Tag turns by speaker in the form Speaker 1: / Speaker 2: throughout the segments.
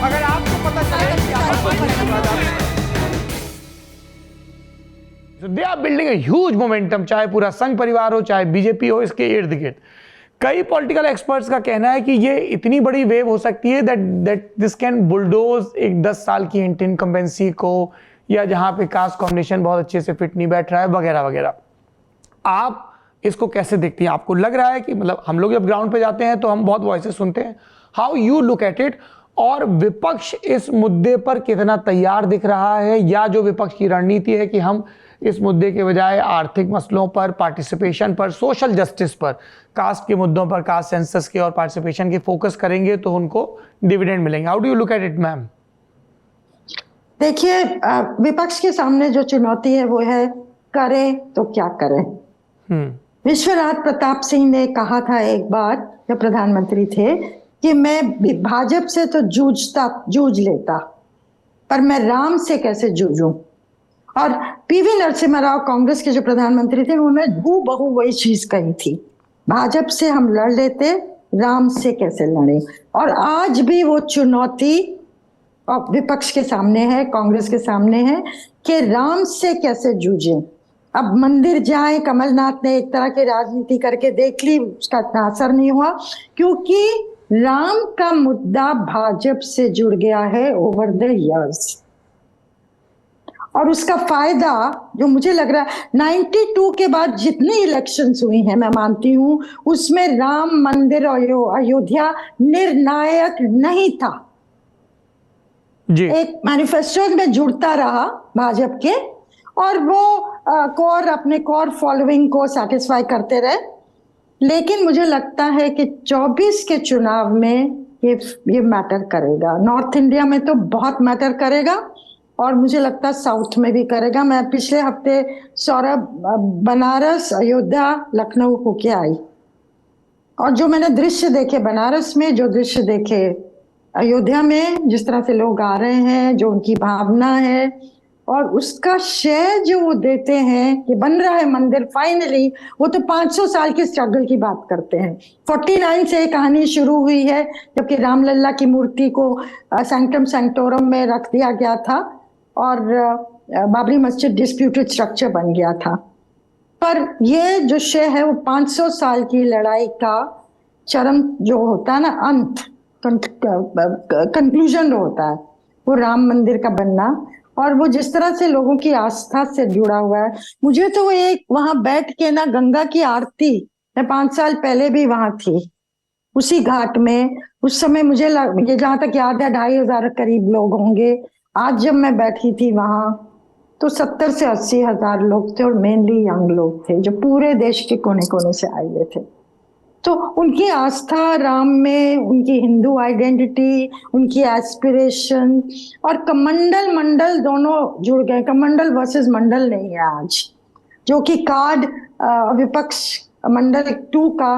Speaker 1: अगर आपको पता चले कि they are building a huge momentum, चाहे पूरा संघ परिवार हो चाहे बीजेपी हो, इसके इर्द गिर्द कई पॉलिटिकल एक्सपर्ट्स का कहना है कि ये इतनी बड़ी वेव हो सकती है दैट दिस कैन बुलडोज एक 10 साल की इनकम्बेंसी को, या जहां पे कास्ट कॉम्बिनेशन बहुत अच्छे से फिट नहीं बैठ रहा है वगैरह वगैरह। आप इसको कैसे देखती हैं? आपको लग रहा है कि मतलब हम लोग जब ग्राउंड पे जाते हैं तो हम बहुत वॉइसेस सुनते हैं, how you look at it, और विपक्ष इस मुद्दे पर कितना तैयार दिख रहा है, या जो विपक्ष की रणनीति है कि हम इस मुद्दे के बजाय आर्थिक मसलों पर, पार्टिसिपेशन पर, सोशल जस्टिस पर, कास्ट के मुद्दों पर, कास्ट सेंसस के और पार्टिसिपेशन के फोकस करेंगे तो उनको डिविडेंड मिलेंगे। How do you look at it ma'am?
Speaker 2: देखिए, विपक्ष के सामने जो चुनौती है वो है करें तो क्या करें। विश्वनाथ प्रताप सिंह ने कहा था एक बार जब प्रधानमंत्री थे कि मैं भाजपा से तो जूझ लेता, पर मैं राम से कैसे जूझूं। और पीवी नरसिम्हा राव कांग्रेस के जो प्रधानमंत्री थे उन्होंने हूबहू वही चीज कही थी, भाजपा से हम लड़ लेते, राम से कैसे लड़े। और आज भी वो चुनौती विपक्ष के सामने है, कांग्रेस के सामने है कि राम से कैसे जूझें। अब मंदिर जाएं, कमलनाथ ने एक तरह की राजनीति करके देख ली, उसका इतना असर नहीं हुआ, क्योंकि राम का मुद्दा भाजपा से जुड़ गया है ओवर द इयर्स। और उसका फायदा जो मुझे लग रहा है 92 के बाद जितनी इलेक्शंस हुई हैं, मैं मानती हूं उसमें राम मंदिर अयोध्या निर्णायक नहीं था जी। एक मैनिफेस्टो में जुड़ता रहा भाजपा के, और वो अपने कोर फॉलोइंग को सेटिस्फाई करते रहे। लेकिन मुझे लगता है कि 24 के चुनाव में ये मैटर करेगा। नॉर्थ इंडिया में तो बहुत मैटर करेगा, और मुझे लगता है साउथ में भी करेगा। मैं पिछले हफ्ते सौरभ बनारस, अयोध्या, लखनऊ होके आई, और जो मैंने दृश्य देखे बनारस में, जो दृश्य देखे अयोध्या में, जिस तरह से लोग आ रहे हैं, जो उनकी भावना है, और उसका श्रेय जो वो देते हैं कि बन रहा है मंदिर फाइनली, वो तो 500 साल की स्ट्रगल की बात करते हैं। 49 से कहानी शुरू हुई है, जबकि रामलला की मूर्ति को सैंक्टम सैंक्टोरम में रख दिया गया था और बाबरी मस्जिद डिस्प्यूटेड स्ट्रक्चर बन गया था। पर ये जो श्रेय है वो 500 साल की लड़ाई का चरम जो होता है ना, अंत, कंक्लूजन होता है, वो राम मंदिर का बनना, और वो जिस तरह से लोगों की आस्था से जुड़ा हुआ है। मुझे तो एक वहां बैठ के ना गंगा की आरती, मैं 5 साल पहले भी वहां थी उसी घाट में, उस समय मुझे जहां तक याद है 2,500 करीब लोग होंगे। आज जब मैं बैठी थी वहां तो 70 से 80 हजार लोग थे, और मेनली यंग लोग थे जो पूरे देश के कोने कोने से आए हुए थे। तो उनकी आस्था राम में, उनकी हिंदू आइडेंटिटी, उनकी एस्पिरेशन, और कमंडल मंडल दोनों जुड़ गए। कमंडल वर्सेस मंडल नहीं है आज, जो कि कार्ड विपक्ष मंडल 2 का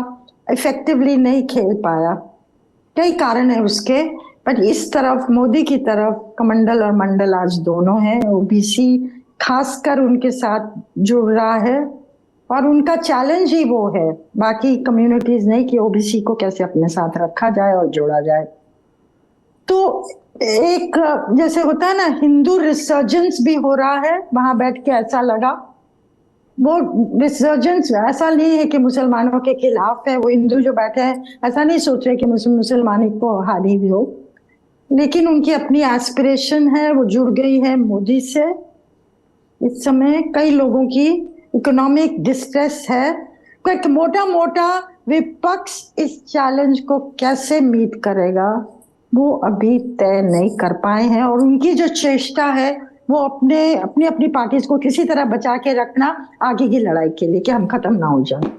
Speaker 2: इफेक्टिवली नहीं खेल पाया। कई कारण है उसके, पर इस तरफ मोदी की तरफ कमंडल और मंडल आज दोनों हैं। ओबीसी खासकर उनके साथ जुड़ रहा है, और उनका चैलेंज ही वो है, बाकी कम्युनिटीज नहीं, कि ओबीसी को कैसे अपने साथ रखा जाए और जोड़ा जाए। तो एक जैसे होता है ना, हिंदू रिसर्जेंस भी हो रहा है वहां बैठ के, ऐसा लगा। वो रिसर्जेंस ऐसा नहीं है कि मुसलमानों के खिलाफ है, वो हिंदू जो बैठे हैं ऐसा नहीं सोच रहे कि मुसलमानी को हारी भी हो, लेकिन उनकी अपनी एस्पिरेशन है, वो जुड़ गई है मोदी से। इस समय कई लोगों की इकोनॉमिक डिस्ट्रेस है। एक मोटा विपक्ष इस चैलेंज को कैसे मीट करेगा वो अभी तय नहीं कर पाए हैं, और उनकी जो चेष्टा है वो अपनी पार्टीज को किसी तरह बचा के रखना आगे की लड़ाई के लिए, कि हम खत्म ना हो जाए।